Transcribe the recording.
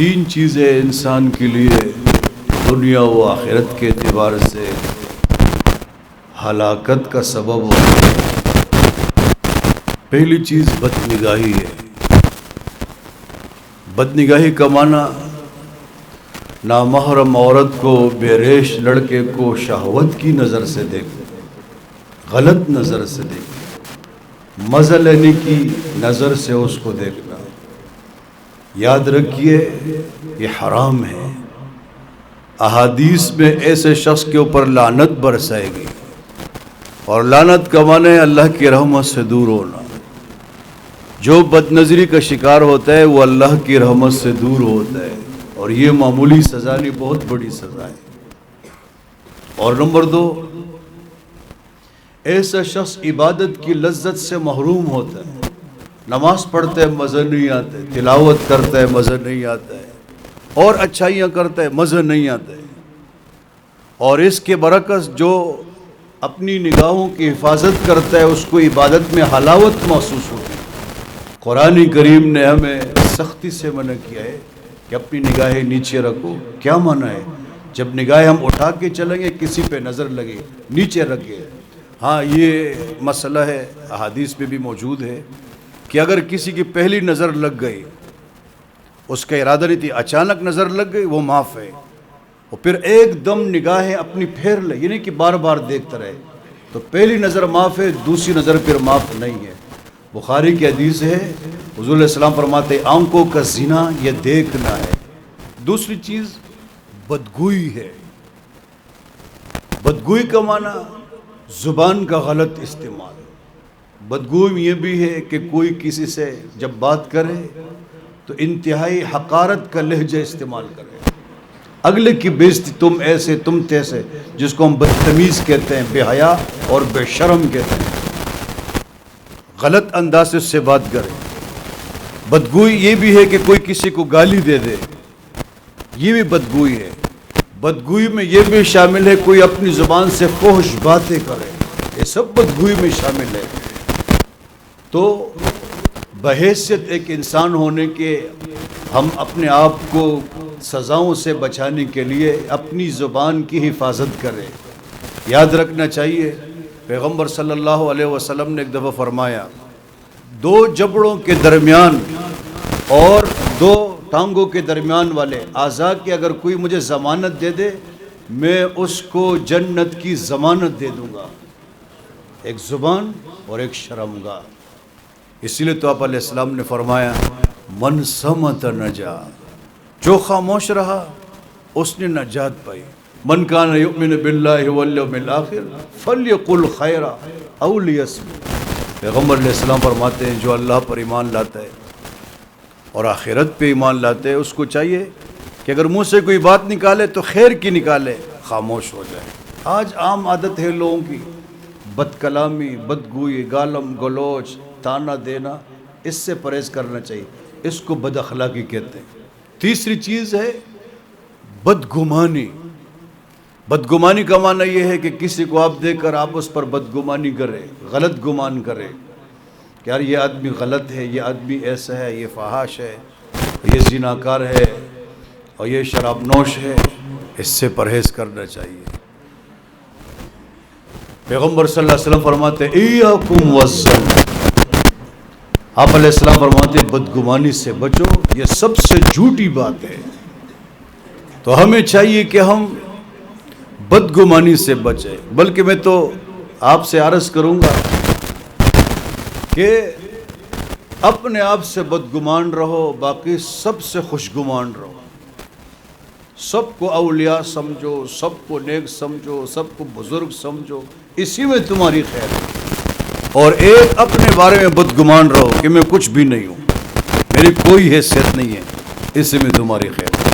تین چیزیں انسان کے لیے دنیا و آخرت کے اعتبار سے ہلاکت کا سبب ہوتی ہے۔ پہلی چیز بد نگاہی ہے۔ بد نگاہی کا معنی نامحرم عورت کو، بے ریش لڑکے کو شہوت کی نظر سے دیکھنا، غلط نظر سے دیکھنا، مزہ لینے کی نظر سے اس کو دیکھنا۔ یاد رکھیے یہ حرام ہے۔ احادیث میں ایسے شخص کے اوپر لعنت برسائے گی، اور لعنت کا معنی ہے اللہ کی رحمت سے دور ہونا۔ جو بد نظری کا شکار ہوتا ہے وہ اللہ کی رحمت سے دور ہوتا ہے، اور یہ معمولی سزا نہیں، بہت بڑی سزا ہے۔ اور نمبر 2، ایسا شخص عبادت کی لذت سے محروم ہوتا ہے۔ نماز پڑھتا ہے مزہ نہیں آتا ہے، تلاوت کرتا ہے مزہ نہیں آتا ہے، اور اچھائیاں کرتا ہے مزہ نہیں آتا ہے۔ اور اس کے برعکس جو اپنی نگاہوں کی حفاظت کرتا ہے اس کو عبادت میں حلاوت محسوس ہوتی ہے۔ قرآن کریم نے ہمیں سختی سے منع کیا ہے کہ اپنی نگاہیں نیچے رکھو۔ کیا معنی ہے؟ جب نگاہیں ہم اٹھا کے چلیں گے کسی پہ نظر لگے، نیچے رکھے۔ ہاں یہ مسئلہ ہے، احادیث میں بھی موجود ہے کہ اگر کسی کی پہلی نظر لگ گئی، اس کا ارادہ نہیں تھی، اچانک نظر لگ گئی، وہ معاف ہے۔ اور پھر ایک دم نگاہیں اپنی پھیر لے، یعنی کہ بار بار دیکھتا رہے، تو پہلی نظر معاف ہے، دوسری نظر پھر معاف نہیں ہے۔ بخاری کی حدیث ہے، حضور علیہ السلام فرماتے ہیں آنکھوں کا زنا یہ دیکھنا ہے۔ دوسری چیز بدگوئی ہے۔ بدگوئی کا معنی زبان کا غلط استعمال۔ بدگوئی یہ بھی ہے کہ کوئی کسی سے جب بات کرے تو انتہائی حقارت کا لہجہ استعمال کرے، اگلے کی بےزتی، تم ایسے تم تیسے، جس کو ہم بدتمیز کہتے ہیں، بے حیا اور بے شرم کہتے ہیں، غلط انداز سے اس سے بات کرے۔ بدگوئی یہ بھی ہے کہ کوئی کسی کو گالی دے دے، یہ بھی بدگوئی ہے۔ بدگوئی میں یہ بھی شامل ہے کوئی اپنی زبان سے فحش باتیں کرے، یہ سب بدگوئی میں شامل ہے۔ تو بحیثیت ایک انسان ہونے کے ہم اپنے آپ کو سزاؤں سے بچانے کے لیے اپنی زبان کی حفاظت کریں۔ یاد رکھنا چاہیے پیغمبر صلی اللہ علیہ وسلم نے ایک دفعہ فرمایا، دو جبڑوں کے درمیان اور دو ٹانگوں کے درمیان والے اعضاء کی اگر کوئی مجھے ضمانت دے دے، میں اس کو جنت کی ضمانت دے دوں گا، ایک زبان اور ایک شرمگاہ۔ اسی لیے تو آپ علیہ السلام نے فرمایا من صمت نجا، جو خاموش رہا اس نے نجات پائی۔ من کان یؤمن باللہ والیوم الآخر فلیقل خیرا او لیصمت۔ پیغمبر علیہ السلام فرماتے ہیں جو اللہ پر ایمان لاتا ہے اور آخرت پہ ایمان لاتا ہے، اس کو چاہیے کہ اگر منہ سے کوئی بات نکالے تو خیر کی نکالے، خاموش ہو جائے۔ آج عام عادت ہے لوگوں کی بد کلامی، بدگوئی، گالم گلوچ، تانا دینا، اس سے پرہیز کرنا چاہیے، اس کو بد اخلاقی کہتے ہیں۔ تیسری چیز ہے بدگمانی۔ بدگمانی کا معنی یہ ہے کہ کسی کو آپ دیکھ کر آپ اس پر بدگمانی کریں، غلط گمان کریں کہ یار یہ آدمی غلط ہے، یہ آدمی ایسا ہے، یہ فحاش ہے، یہ زناکار ہے، اور یہ شراب نوش ہے، اس سے پرہیز کرنا چاہیے۔ پیغمبر صلی اللہ علیہ وسلم فرماتے ہیں ایاکم والظن، آپ علیہ السلام فرماتے ہیں بدگمانی سے بچو، یہ سب سے جھوٹی بات ہے۔ تو ہمیں چاہیے کہ ہم بدگمانی سے بچیں۔ بلکہ میں تو آپ سے عرض کروں گا کہ اپنے آپ سے بدگمان رہو، باقی سب سے خوشگمان رہو۔ سب کو اولیاء سمجھو، سب کو نیک سمجھو، سب کو بزرگ سمجھو، اسی میں تمہاری خیر ہے۔ اور ایک اپنے بارے میں بدگمان رہو کہ میں کچھ بھی نہیں ہوں، میری کوئی حیثیت نہیں ہے، اسی میں تمہاری خیر ہے۔